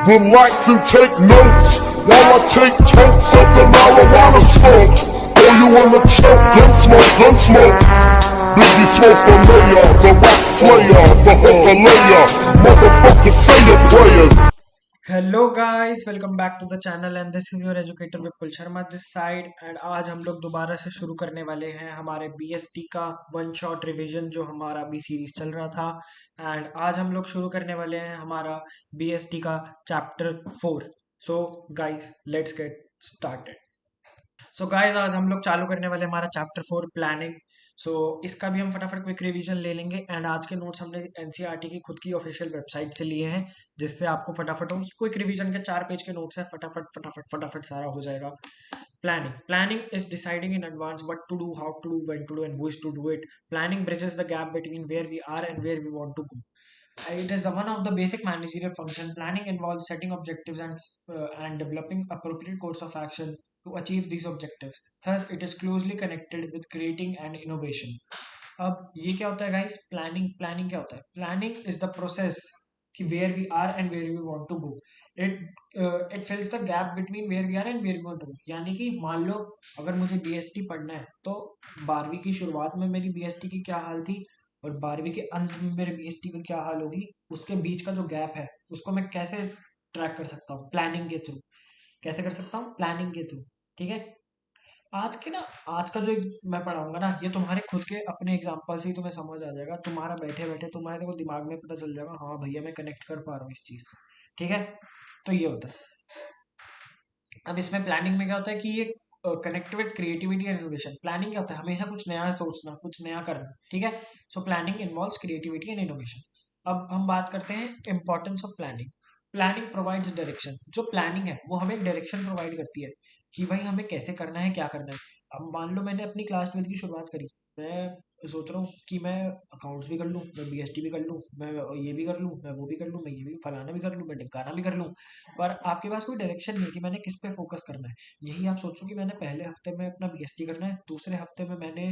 Relax and take notes while I take totes of the marijuana smoke. Oh, you wanna choke? Gun smoke. Biggie smoke for mayor, the rap slayer, the hooker layer. Motherfucker, say your prayers. Hello guys, welcome back to the channel and this is your educator Vipul Sharma this side. एंड आज हम लोग दोबारा से शुरू करने वाले हैं हमारे बीएसटी का वन शॉट रिवीजन जो हमारा बी सीरीज चल रहा था। एंड आज हम लोग शुरू करने वाले हैं हमारा बीएसटी का chapter 4। So guys, let's get started. So guys, आज हम लोग चालू करने वाले हमारा चैप्टर 4 प्लानिंग। सो इसका भी हम फटाफट क्विक रिवीजन ले लेंगे। एंड आज के नोट्स हमने एनसीईआरटी की खुद की ऑफिशियल वेबसाइट से लिए हैं, जिससे आपको फटाफट हो। क्विक रिवीजन के 4 पेज के नोट्स है, फटाफट फटाफट फटाफट सारा हो जाएगा। Planning is deciding in advance what to do, how to do, when to do and which to do it. Planning bridges the gap between where we are and where we want to go. It is the one of the basic managerial function. Planning involves setting objectives and developing appropriate course of action to achieve these objectives. Thus, it is closely connected with creating and innovation. अब ये क्या होता है guys? Planning क्या होता है? Planning is the process कि where we are and where we want to go. It fills the gap between where we are and where we want to go. यानी कि मान लो अगर मुझे बीएसटी पढ़ना है, तो 12वीं की शुरुआत में मेरी बीएसटी की क्या हाल थी और 12वीं के अंत में मेरे बीएसटी की क्या हाल होगी, उसके बीच का जो गैप है उसको मैं कैसे ट्रैक कर सकता हूँ? प्लानिंग के थ्रू। कैसे कर सकता हूँ? प्लानिंग के थ्रू। ठीक है। आज के ना आज का जो मैं पढ़ाऊंगा ना, ये तुम्हारे खुद के अपने एग्जाम्पल से ही तुम्हें समझ आ जाएगा। तुम्हारा बैठे बैठे तुम्हारे को दिमाग में पता चल जाएगा, हाँ भैया मैं कनेक्ट कर पा रहा हूँ इस चीज से। ठीक है। तो ये होता है। अब इसमें प्लानिंग में क्या होता है कि ये connect with creativity and innovation. Planning क्या होता है? हमेशा कुछ नया सोचना, कुछ नया करना। ठीक है। So planning involves creativity and innovation. अब हम बात करते हैं importance of planning. Planning provides direction. जो प्लानिंग है वो हमें डायरेक्शन प्रोवाइड करती है कि भाई हमें कैसे करना है, क्या करना है। अब मान लो मैंने अपनी क्लास 12th की शुरुआत करी, मैं सोच रहा हूँ कि मैं अकाउंट्स भी कर लूँ, मैं बीएसटी भी कर लूँ, मैं ये भी कर लूँ, मैं वो भी कर लूँ, मैं ये भी फलाना भी कर लूँ, मैं ढिमकाना भी कर लूँ। पर आपके पास कोई डायरेक्शन नहीं है कि मैंने किस पे फोकस करना है। यही आप सोचो कि मैंने पहले हफ्ते में अपना बीएसटी करना है, दूसरे हफ्ते में मैंने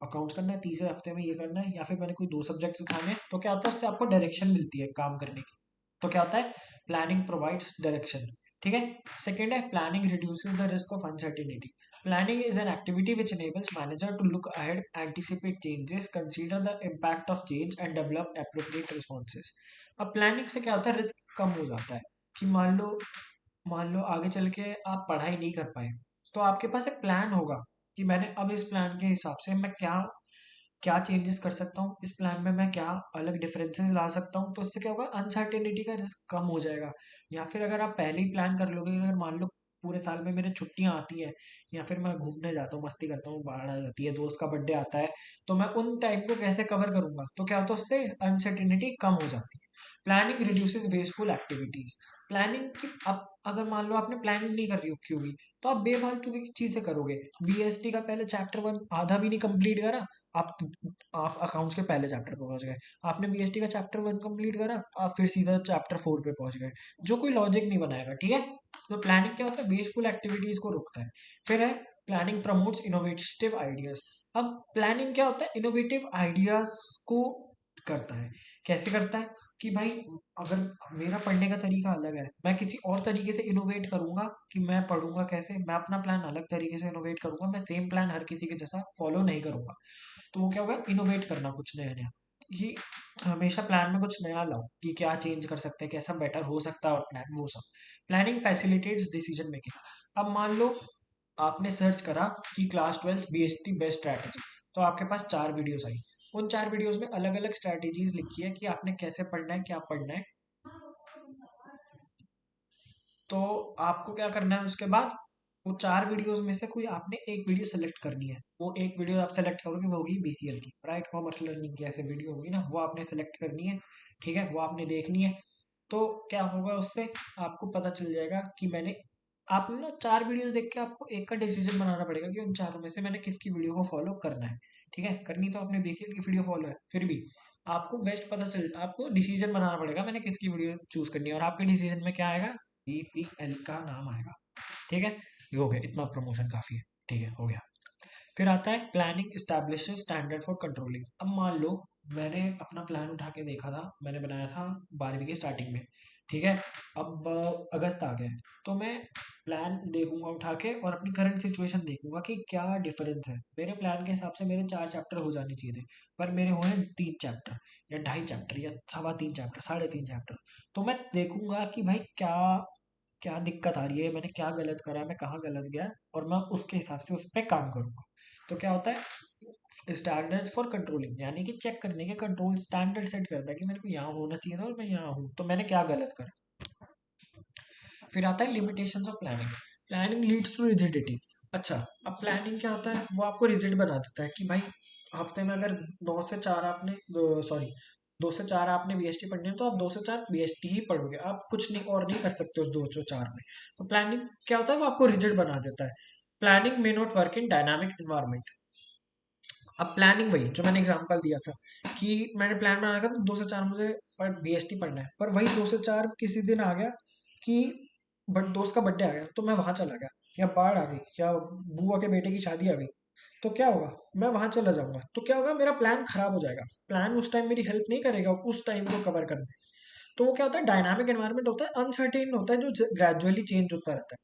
अकाउंट्स करना है, तीसरे हफ्ते में ये करना है, या फिर मैंने कोई 2 सब्जेक्ट उठाने हैं। तो क्या होता है, उससे आपको डायरेक्शन मिलती है काम करने की। तो क्या होता है? Planning provides direction. ठीक है। सेकेंड है planning reduces the risk of uncertainty. Planning is an activity which enables manager to look ahead, anticipate changes, consider the impact of change and develop appropriate responses. अब planning से क्या होता है? Risk कम हो जाता है कि मान लो आगे चल के आप पढ़ाई नहीं कर पाए, तो आपके पास एक प्लान होगा कि मैंने अब इस प्लान के हिसाब से मैं क्या क्या चेंजेस कर सकता हूँ, इस प्लान में मैं क्या अलग डिफरेंसेस ला सकता हूँ। तो इससे क्या होगा? अनसर्टेनिटी का रिस्क कम हो जाएगा। या फिर अगर आप पहले ही प्लान कर लोगे, अगर मान लो पूरे साल में मेरे छुट्टियां आती है, या फिर मैं घूमने जाता हूँ, मस्ती करता हूँ, बाहर आ जाती है, दोस्त का बर्थडे आता है, तो मैं उन टाइम को कैसे कवर करूंगा? तो क्या होता है? उससे अनसर्टेनिटी कम हो जाती है। Planning reduces wasteful activities. Planning की अब अगर मान लो आपने प्लानिंग नहीं कर रही होगी, तो आप बेफालतू की चीजें करोगे। बीएसटी का पहले चैप्टर 1 आधा भी नहीं कंप्लीट करा, आप आप अकाउंट्स के पहले चैप्टर पे पहुंच गए। आपने बीएसटी का चैप्टर 1 कंप्लीट करा, आप फिर सीधा चैप्टर 4 पे पहुंच गए, जो कोई लॉजिक नहीं बनाएगा। ठीक है। तो प्लानिंग क्या होता है? वेस्टफुल एक्टिविटीज को रोकता है। फिर है प्लानिंग प्रमोट्स इनोवेटिव आइडियाज। अब प्लानिंग क्या होता है? इनोवेटिव आइडियाज को करता है। कैसे करता है? कि भाई अगर मेरा पढ़ने का तरीका अलग है, मैं किसी और तरीके से इनोवेट करूंगा कि मैं पढ़ूंगा कैसे, मैं अपना प्लान अलग तरीके से इनोवेट करूंगा, मैं सेम प्लान हर किसी के जैसा फॉलो नहीं करूंगा। तो वो क्या होगा? इनोवेट करना, कुछ नया नया। ये हमेशा प्लान में कुछ नया लाओ कि क्या चेंज कर सकते हैं, कैसा बेटर हो सकता है, और प्लान वो सब। Planning facilitates decision making. अब मान लो आपने सर्च करा कि क्लास 12 बीएसटी बेस्ट स्ट्रैटेजी, तो आपके पास 4 वीडियोस आई। उन 4 वीडियोस में अलग अलग स्ट्रैटेजीज लिखी है कि आपने कैसे पढ़ना है, क्या पढ़ना है। तो आपको क्या करना है उसके बाद? वो 4 वीडियोस में से कोई आपने एक वीडियो सेलेक्ट करनी है। वो एक वीडियो आप सेलेक्ट करोगे, वो होगी बीसीएल की, ब्राइट कॉमर्स लर्निंग की। ऐसे वीडियो होगी ना, वो आपने सेलेक्ट करनी है। ठीक है। वो आपने देखनी है। तो क्या होगा उससे? आपको पता चल जाएगा कि मैंने आपने ना 4 वीडियोस देख के आपको एक का डिसीजन बनाना पड़ेगा कि उन चारों में से मैंने किसकी वीडियो को फॉलो करना है। ठीक है। करनी तो आपने बीसीएल की वीडियो फॉलो है, फिर भी आपको बेस्ट पता चल, आपको डिसीजन बनाना पड़ेगा मैंने किसकी वीडियो चूज करनी है। और आपके डिसीजन में क्या आएगा? बीसीएल का नाम आएगा। ठीक है। ये हो गया, इतना प्रमोशन काफी है। ठीक है, हो गया। फिर आता है planning establishes standard for controlling. अब मान लो मैंने अपना प्लान उठा के देखा था, मैंने बनाया था 12वीं की स्टार्टिंग में, ठीक है। अब अगस्त आ गया है, तो मैं प्लान देखूंगा उठा के और अपनी करंट सिचुएशन देखूंगा कि क्या डिफरेंस है। मेरे प्लान के हिसाब से मेरे 4 चैप्टर हो जाने चाहिए थे, पर मेरे हुए 3 चैप्टर या 2.5 चैप्टर या 3.25 चैप्टर, 3.5 चैप्टर। तो मैं देखूंगा कि भाई क्या क्या दिक्कत आ रही है, मैंने क्या गलत करा है, मैं कहाँ गलत गया, और मैं उसके हिसाब से उस पर काम करूंगा। तो क्या होता है, स्टैंडर्ड्स फॉर कंट्रोलिंग, यानी कि चेक करने के कंट्रोल स्टैंडर्ड सेट करता है कि मेरे को यहाँ होना चाहिए था और मैं यहाँ हूँ, तो मैंने क्या गलत करा। फिर आता है limitations of planning. Planning leads to rigidity. अच्छा, अब प्लानिंग क्या होता है, वो आपको रिजिड बना देता है कि भाई हफ्ते में अगर 9 से 4 आपने, सॉरी, 2 से 4 आपने बीएसटी पढ़नी है, तो आप 2 से 4 बीएसटी ही पढ़ोगे, आप कुछ नहीं और नहीं कर सकते उस 2 से 4 में। तो प्लानिंग क्या होता है, वो आपको रिजिड बना देता है। Planning may not work in dynamic environment. अब प्लानिंग वही जो मैंने एग्जांपल दिया था कि मैंने प्लान बनाया था 2 से 4 मुझे बीएसटी पढ़ना है, पर वही 2 से 4 किसी दिन आ गया कि बट दोस्त का बर्थडे आ गया, तो मैं वहां चला गया, या बाढ़ आ गई, या बुआ के बेटे की शादी आ गई, तो क्या होगा, मैं वहां चला जाऊंगा, तो क्या होगा, मेरा प्लान खराब हो जाएगा। प्लान उस टाइम मेरी हेल्प नहीं करेगा उस टाइम को कवर करने में। तो वो क्या होता है, डायनामिक एनवायरनमेंट होता है, अनसर्टेन होता है, जो ग्रेजुअली चेंज होता रहता है,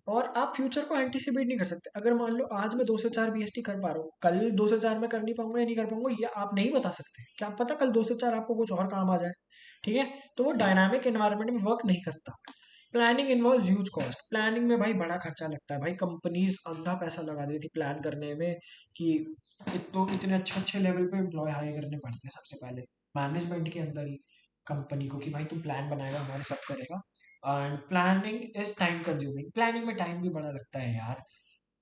और आप फ्यूचर को एंटिसिपेट नहीं कर सकते। अगर मान लो आज मैं 2 से 4 बीएसटी कर पा रहा हूँ, कल 2 से 4 में कर नहीं पाऊंगा या नहीं कर पाऊंगा, ये आप नहीं बता सकते। क्या पता कल 2 से 4 आपको कुछ और काम आ जाए, ठीक है। तो वो डायनामिक एनवायरनमेंट में वर्क नहीं करता। Planning involve huge cost. Planning में भाई बड़ा खर्चा लगता है, भाई कंपनीज अंधा पैसा लगा देती थी प्लान करने में कि तो इतने अच्छे अच्छे लेवल पे एम्प्लॉय हायर करने पड़ते हैं सबसे पहले मैनेजमेंट के अंदर ही कंपनी को, कि भाई तू प्लान बनाएगा, हमारे सब करेगा। And planning is time consuming. Planning में टाइम भी बड़ा लगता है यार।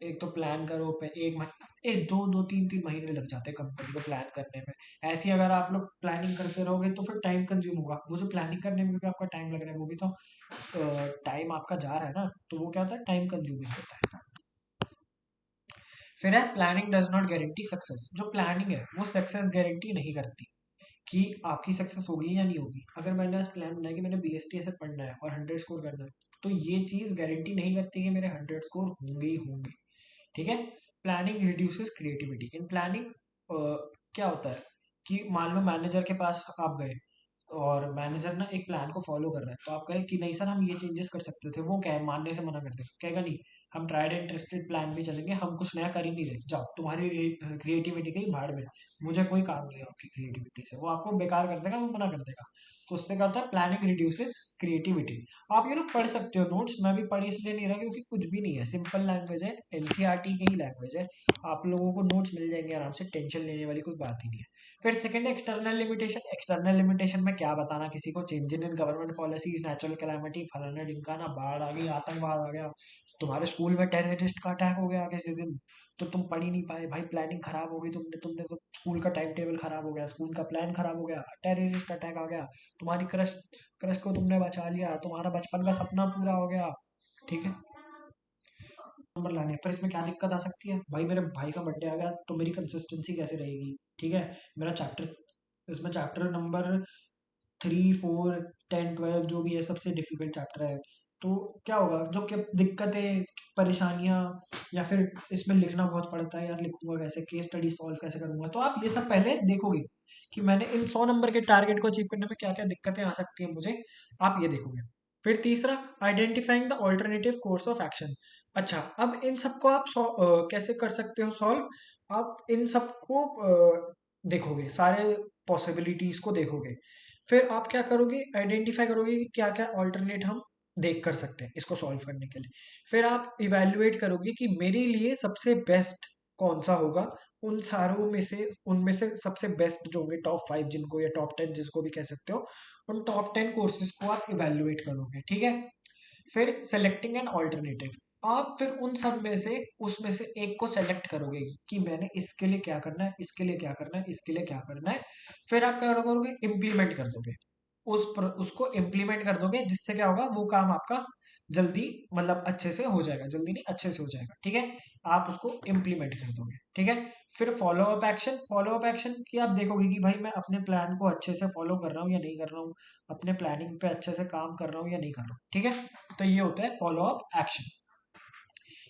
एक तो प्लान करो पे एक महीने, एक दो दो तीन तीन महीने लग जाते हैं कंपनी को प्लान करने में। ऐसे ही अगर आप लोग प्लानिंग करते रहोगे तो फिर टाइम कंज्यूम होगा। वो जो प्लानिंग करने में भी आपका टाइम लग रहा है, वो भी तो टाइम आपका जा रहा है ना, तो वो क्या होता है, टाइम कंज्यूमिंग होता है। फिर है planning does not guarantee success. जो प्लानिंग है वो सक्सेस गारंटी नहीं करती कि आपकी सक्सेस होगी या नहीं होगी। अगर मैंने आज प्लान बनाया कि मैंने बीएसटी ऐसे पढ़ना है और 100 स्कोर करना है, तो ये चीज गारंटी नहीं करती कि मेरे 100 स्कोर होंगे ही होंगे, ठीक है। Planning reduces creativity. In planning क्या होता है कि मान लो मैनेजर के पास आप गए और मैनेजर ना एक प्लान को फॉलो कर रहा है, तो आप कहे कि नहीं सर हम ये चेंजेस कर सकते थे, वो क्या मानने से मना कर दे, कहेगा नहीं, हम ट्राइड एंड टेस्टेड प्लान भी चलेंगे, हम कुछ नया कर ही नहीं रहे, जाओ तुम्हारी क्रिएटिविटी कहीं भाड़ में, मुझे कोई काम नहीं है आपकी क्रिएटिविटी से। वो आपको बेकार कर देगा, वो मना कर देगा। तो उससे क्या होता है, प्लानिंग रिड्यूसेस क्रिएटिविटी। आप ये लोग पढ़ सकते हो नोट्स, मैं भी पढ़ इसलिए नहीं रहा क्योंकि कुछ भी नहीं है, सिंपल लैंग्वेज है, एनसीईआरटी की ही लैंग्वेज है। आप लोगों को नोट्स मिल जाएंगे आराम से, टेंशन लेने वाली कोई बात ही नहीं है। फिर second external limitation. External limitation में क्या बताना किसी को, change in government policies, natural calamity, फलाना ढिमकाना, बाढ़ आ गई, आतंकवाद आ गया, तुम्हारे स्कूल में टेररिस्ट का अटैक हो गया किसी दिन, तो तुम पढ़ ही नहीं पाए, भाई प्लानिंग खराब हो गई, तुमने तुमने तो स्कूल का टाइम टेबल खराब हो गया, स्कूल का प्लान खराब हो गया, टेररिस्ट अटैक आ गया, तुम्हारी क्रश क्रश को तुमने बचा लिया, तुम्हारा बचपन का सपना पूरा हो गया, ठीक है। नंबर लाने पर इसमें क्या दिक्कत आ सकती है, भाई मेरे भाई का बर्थडे आ गया तो मेरी कंसिस्टेंसी कैसे रहेगी, ठीक है। मेरा चैप्टर, इसमें चैप्टर नंबर 3, 4, 10, 12 जो भी है सबसे डिफिकल्ट चैप्टर है, तो क्या होगा, जो क्या दिक्कतें परेशानियां, या फिर इसमें लिखना बहुत पड़ता है यार, लिखूंगा कैसे, केस स्टडी सॉल्व कैसे करूंगा, तो आप ये सब पहले देखोगे कि मैंने इन 100 नंबर के टारगेट को अचीव करने में क्या क्या दिक्कतें आ सकती हैं मुझे, आप ये देखोगे। फिर तीसरा, identifying the alternative course of action. अच्छा, अब इन सबको आप कैसे कर सकते हो सॉल्व। आप इन सबको देखोगे, सारे पॉसिबिलिटीज को देखोगे, फिर आप क्या करोगे, आइडेंटिफाई करोगे कि क्या क्या ऑल्टरनेट हम देख कर सकते हैं इसको सॉल्व करने के लिए। फिर आप इवेल्युएट करोगे कि मेरे लिए सबसे बेस्ट कौन सा होगा, उन सारों में से, उनमें से सबसे बेस्ट जो होंगे, टॉप 5 जिनको, या टॉप 10 जिसको भी कह सकते हो, उन टॉप 10 कोर्सेज को आप इवेल्युएट करोगे, ठीक है। फिर सेलेक्टिंग एन ऑल्टरनेटिव। आप फिर उन सब में से, उसमें से एक को सेलेक्ट करोगे कि मैंने इसके लिए क्या करना है, इसके लिए क्या करना है, इसके लिए क्या करना है। फिर आप क्या करोगे, इम्प्लीमेंट कर दोगे, उसको इम्प्लीमेंट कर दोगे, जिससे क्या होगा, वो काम आपका जल्दी, मतलब अच्छे से हो जाएगा, जल्दी नहीं अच्छे से हो जाएगा, ठीक है। आप उसको इम्प्लीमेंट कर दोगे, ठीक है। फिर follow up action. Follow up action की आप देखोगे कि भाई मैं अपने प्लान को अच्छे से फॉलो कर रहा हूँ या नहीं कर रहा हूँ, अपने प्लानिंग पे अच्छे से काम कर रहा हूँ या नहीं कर रहा हूँ, ठीक है। तो ये होता है फॉलो अप एक्शन।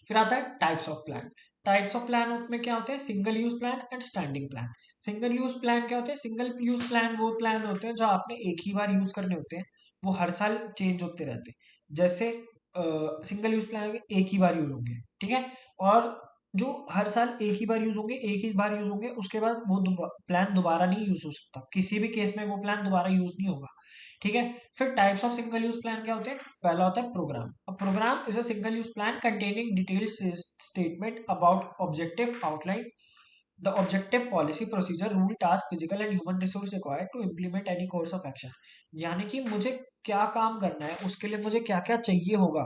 फिर आता है types of plan. Types of plan में क्या होते हैं, single use plan and standing plan. Single use plan क्या होते हैं? सिंगल यूज प्लान वो प्लान होते हैं जो आपने एक ही बार यूज करने होते हैं, वो हर साल चेंज होते रहते हैं। जैसे सिंगल यूज प्लान एक ही बार यूज होंगे, ठीक है। और जो हर साल एक ही बार यूज होंगे, एक ही बार यूज होंगे, उसके बाद वो प्लान दोबारा नहीं यूज हो सकता, किसी भी केस में वो प्लान दोबारा यूज नहीं होगा, ठीक है। फिर types of single use plan क्या होते हैं? पहला होता है programme. A programme is a single use plan containing detailed statement about objective outline the objective policy procedure rule task physical and human resource required to implement any course of action. यानी कि मुझे क्या काम करना है, उसके लिए मुझे क्या क्या चाहिए होगा,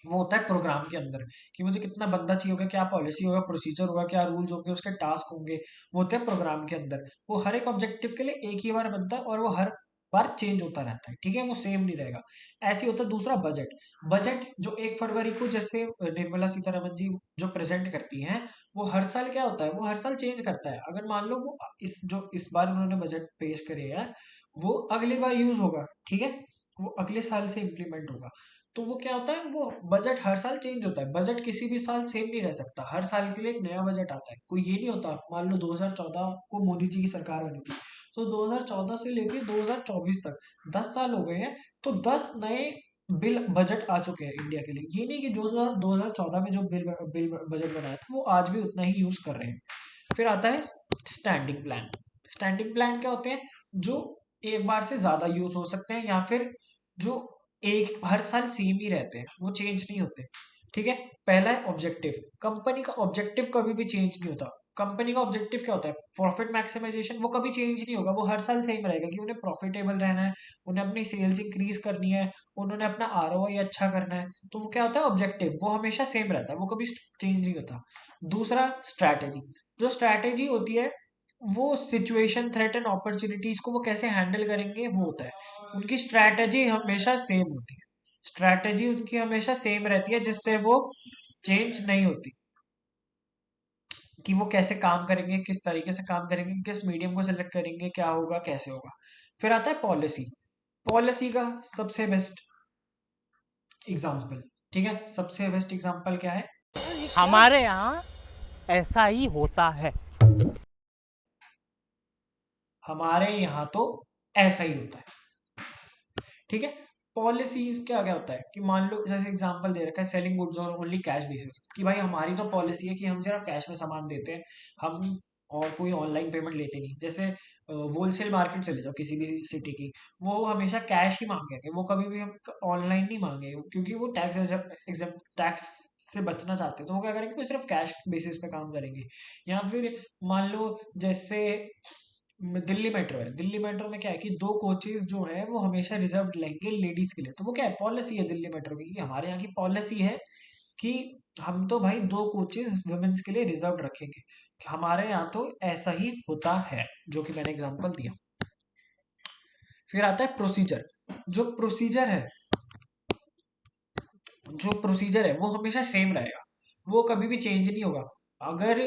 वो होता है प्रोग्राम के अंदर। कि मुझे कितना बंदा चाहिए होगा, क्या पॉलिसी होगा, प्रोसीजर होगा, क्या रूल्स होंगे, उसके टास्क होंगे, वो होते हैं प्रोग्राम के अंदर। वो हर एक ऑब्जेक्टिव के लिए एक ही बार बनता है और वो हर बार चेंज होता रहता है, ठीक है, वो सेम नहीं रहेगा। ऐसे ही होता है दूसरा बजट। बजट जो 1 फरवरी को जैसे निर्मला सीतारमन जी जो प्रेजेंट करती हैं, वो हर साल क्या होता है, वो हर साल चेंज करता है। अगर मान लो वो इस बार उन्होंने बजट पेश करे है, वो अगली बार यूज होगा, ठीक है, वो अगले साल से इम्प्लीमेंट होगा। तो वो क्या होता है, वो बजट हर साल चेंज होता है। बजट किसी भी साल सेम नहीं रह सकता, हर साल के लिए एक नया बजट आता है। कोई ये नहीं होता, मान लो 2014 को मोदी जी की सरकार बनी थी, तो 2014 से लेके 2024 तक 10 साल हो गए हैं, तो 10 नए बिल बजट आ चुके हैं इंडिया के लिए। ये नहीं कि जो 2014 में जो बिल बजट बनाया था वो आज भी उतना ही यूज कर रहे हैं। फिर आता है स्टैंडिंग प्लान। स्टैंडिंग प्लान क्या होते हैं? जो एक बार से ज्यादा यूज हो सकते हैं, या फिर जो एक हर साल सेम ही रहते हैं, वो चेंज नहीं होते, ठीक है। पहला है ऑब्जेक्टिव। कंपनी का ऑब्जेक्टिव कभी भी चेंज नहीं होता। कंपनी का ऑब्जेक्टिव क्या होता है? Profit maximisation. वो कभी चेंज नहीं होगा, वो हर साल सेम रहेगा कि उन्हें प्रॉफिटेबल रहना है, उन्हें अपनी सेल्स इंक्रीज करनी है, उन्होंने अपना आरओआई अच्छा करना है। तो वो क्या होता है? ऑब्जेक्टिव वो हमेशा सेम रहता है, वो कभी चेंज नहीं होता। दूसरा स्ट्रैटेजी। जो स्ट्रैटेजी होती है, वो सिचुएशन, थ्रेट एंड अपॉर्चुनिटीज को वो कैसे हैंडल करेंगे, वो होता है। उनकी स्ट्रैटेजी हमेशा सेम होती है। स्ट्रैटेजी उनकी हमेशा सेम रहती है, जिससे वो चेंज नहीं होती। कि वो कैसे काम करेंगे, किस तरीके से काम करेंगे, किस मीडियम को सिलेक्ट करेंगे, क्या होगा, कैसे होगा। फिर आता है पॉलिसी। पॉलिसी का सबसे बेस्ट एग्जाम्पल, ठीक है, सबसे बेस्ट एग्जाम्पल क्या है? हमारे यहाँ ऐसा ही होता है। हमारे यहाँ तो ऐसा ही होता है, ठीक है। पॉलिसीज क्या क्या होता है कि मान लो जैसे एग्जांपल दे रखा है, selling goods on only cash basis, कि भाई हमारी तो पॉलिसी है कि हम सिर्फ कैश में सामान देते हैं, हम और कोई ऑनलाइन पेमेंट लेते नहीं। जैसे होलसेल मार्केट चले जाओ किसी भी सिटी की, वो हमेशा कैश ही मांगेंगे, वो कभी भी हम ऑनलाइन नहीं मांगेंगे, क्योंकि वो टैक्स से बचना चाहते हैं। तो वो क्या करेंगे, वो सिर्फ कैश बेसिस पे काम करेंगे। या फिर मान लो जैसे दिल्ली मेट्रो है, दिल्ली मेट्रो में क्या है कि 2 कोचेज जो है वो हमेशा रिजर्व लेंगे लेडीज के लिए। तो वो क्या है, पॉलिसी है दिल्ली मेट्रो की, कि हमारे यहाँ की पॉलिसी है कि हम तो भाई 2 कोचेज वुमेन्स के लिए रिजर्व रखेंगे। कि हमारे यहाँ तो ऐसा ही होता है, जो कि मैंने एग्जांपल दिया। फिर आता है प्रोसीजर। जो प्रोसीजर है, जो प्रोसीजर है वो हमेशा सेम रहेगा, वो कभी भी चेंज नहीं होगा। अगर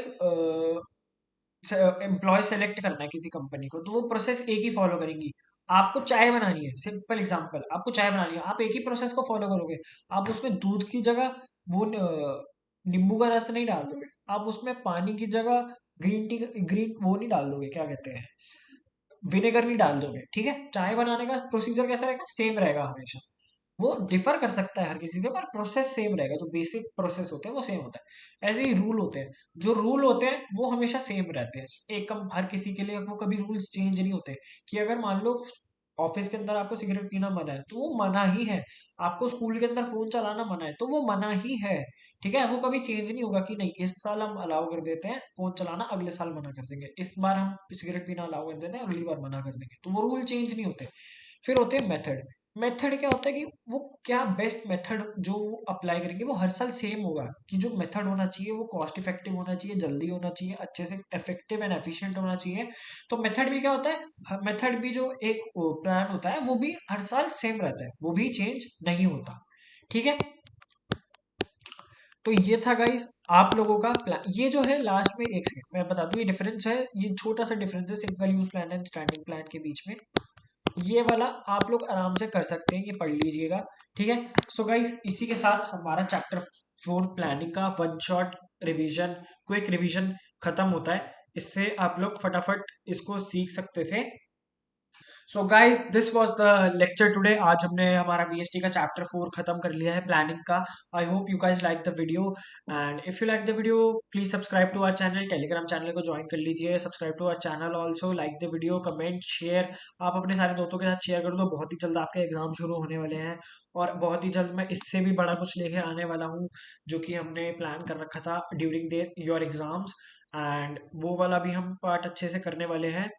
एम्प्लॉय सेलेक्ट करना है किसी कंपनी को, तो वो प्रोसेस एक ही फॉलो करेंगी। आपको चाय बनानी है, सिंपल एग्जांपल, आपको चाय बनानी है, आप एक ही प्रोसेस को फॉलो करोगे। आप उसमें दूध की जगह वो नींबू का रस नहीं डाल दोगे, आप उसमें पानी की जगह ग्रीन वो नहीं डाल दोगे, क्या कहते हैं, विनेगर नहीं डाल दोगे, ठीक है। चाय बनाने का प्रोसीजर कैसा रहेगा? सेम रहेगा हमेशा। वो डिफर कर सकता है हर किसी से, पर प्रोसेस सेम रहेगा, जो बेसिक प्रोसेस होते हैं वो सेम होता है। ऐसे ही रूल होते हैं, जो रूल होते हैं वो हमेशा सेम रहते हैं, एक कम हर किसी के लिए, वो कभी रूल्स चेंज नहीं होते। कि अगर मान लो ऑफिस के अंदर आपको सिगरेट पीना मना है, तो वो मना ही है। आपको स्कूल के अंदर फोन चलाना मना है, तो वो मना ही है, ठीक है। वो कभी चेंज नहीं होगा कि नहीं इस साल हम अलाउ कर देते हैं फोन चलाना, अगले साल मना कर देंगे, इस बार हम सिगरेट पीना अलाउ कर देते हैं, अगली बार मना कर देंगे। तो वो रूल चेंज नहीं होते। फिर होते हैं मेथड। मेथड क्या होता है कि वो क्या बेस्ट मेथड जो वो अप्लाई करेंगे, वो हर साल सेम होगा। कि जो मेथड होना चाहिए वो कॉस्ट इफेक्टिव होना चाहिए, जल्दी होना चाहिए, अच्छे से इफेक्टिव एंड एफिशिएंट होना चाहिए। तो मेथड भी क्या होता है, मेथड भी जो एक प्लान होता है वो भी हर साल सेम रहता है, वो भी चेंज नहीं होता, ठीक है। तो ये था गाइस आप लोगों का प्लान। ये जो है लास्ट में एक सेकंड मैं बता दूं, ये डिफरेंस है, ये छोटा सा डिफरेंस है single use plan and standing plan के बीच में। ये वाला आप लोग आराम से कर सकते हैं, ये पढ़ लीजिएगा, ठीक है। सो गाइस इसी के साथ हमारा चैप्टर 4 प्लानिंग का one shot revision, quick revision खत्म होता है। इससे आप लोग फटाफट इसको सीख सकते थे। So guys this was the lecture today. आज हमने हमारा बीएसटी का चैप्टर 4 खत्म कर लिया है, प्लानिंग का। I hope you guys like the video, and if you like the video please subscribe to our channel, Telegram channel को ज्वाइन कर लीजिए, subscribe to our channel also, like the video, comment, share. आप अपने सारे दोस्तों के साथ share कर दो। बहुत ही जल्द आपके एग्जाम शुरू होने वाले हैं और बहुत ही जल्द मैं इससे भी बड़ा कुछ लेके आने वाला हूँ, जो कि हमने प्लान कर रखा था during their your exams, and वो वाला भी हम पार्ट अच्छे से करने वाले हैं।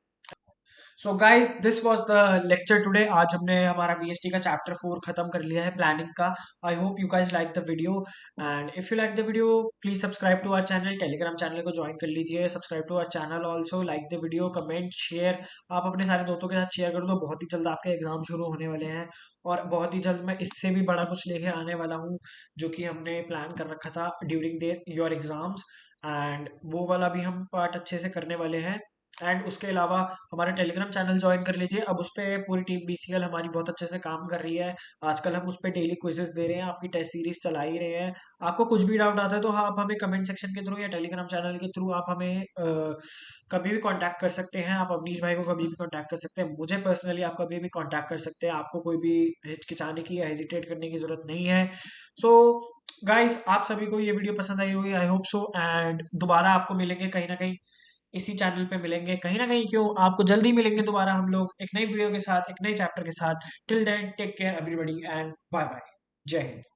So guys this was the lecture today. आज हमने हमारा बीएसटी का चैप्टर 4 खत्म कर लिया है, प्लानिंग का। I hope you guys like the video, and if you like the video please subscribe to our channel, Telegram channel को ज्वाइन कर लीजिए, subscribe to our channel also, like the video, comment, share. आप अपने सारे दोस्तों के साथ share कर दो। बहुत ही जल्द आपके एग्जाम शुरू होने वाले हैं और बहुत ही जल्द मैं इससे भी बड़ा कुछ लेके आने वाला हूँ, जो कि हमने प्लान कर रखा था during their your exams, and वो वाला भी हम पार्ट अच्छे से करने वाले हैं। एंड उसके अलावा हमारा टेलीग्राम चैनल ज्वाइन कर लीजिए। अब उस पर पूरी टीम बीसीएल हमारी बहुत अच्छे से काम कर रही है। आजकल हम उस पर डेली क्विजेस दे रहे हैं, आपकी टेस्ट सीरीज चला ही रहे हैं। आपको कुछ भी डाउट आता है तो हाँ, आप हमें कमेंट सेक्शन के थ्रू या टेलीग्राम चैनल के थ्रू आप हमें कभी भी कांटेक्ट कर सकते हैं। आप अवनीश भाई को कभी भी कांटेक्ट कर सकते हैं, मुझे पर्सनली आप कभी भी कांटेक्ट कर सकते हैं। आपको कोई भी हिचकिचाने की या हेजिटेट करने की जरूरत नहीं है। सो गाइस, आप सभी को ये वीडियो पसंद आई होगी, आई होप सो, एंड दोबारा आपको मिलेंगे कहीं ना कहीं, इसी चैनल पे मिलेंगे कहीं ना कहीं। क्यों, आपको जल्दी मिलेंगे दोबारा हम लोग एक नई वीडियो के साथ, एक नए चैप्टर के साथ। Till then take care everybody and bye bye. जय हिंद।